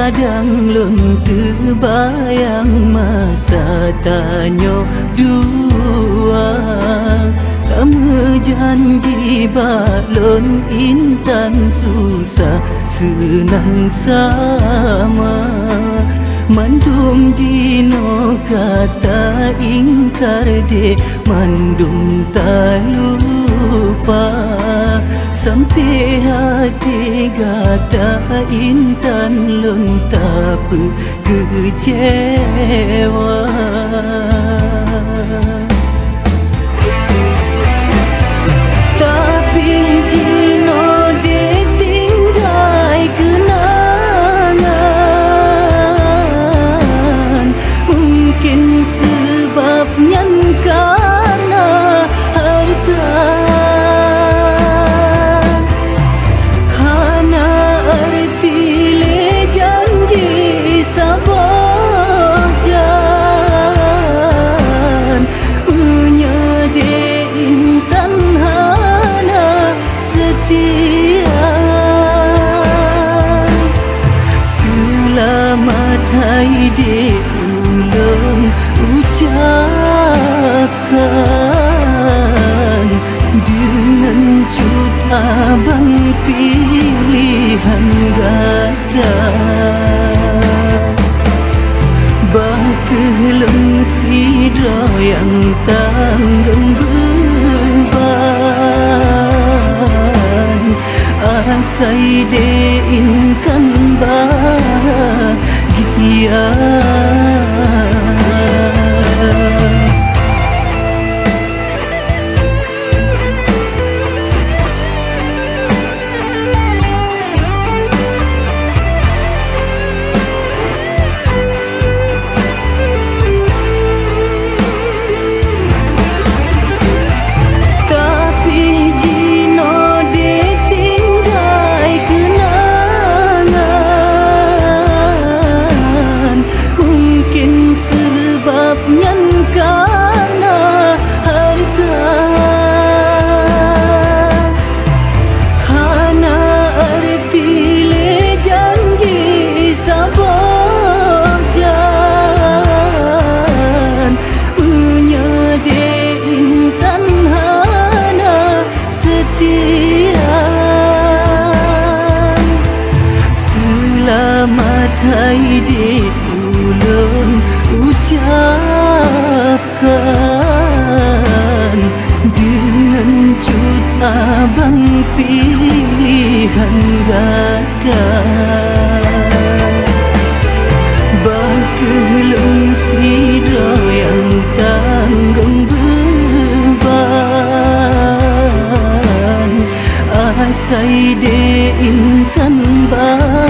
kadang lon terbayang masa tanya dua. Kamu janji balon intan susah senang sama. Mandum jino kata ingkar de mandum tak lupa. Sampai hati kata intan lon tak kecewa. Tapi jino de tinggal kenangan. Mungkin sebabnya karena harta. Hai de ulung ucapkan dengan cut abang pilihan gada. Bakeleng sidra yang tanggung beban. Asai de inkan bahagia. Hai de ulun ucapkan dengan cut abang pilihan gada. Bakeleng sidra yang tanggung beban. Asai de intan bahagia.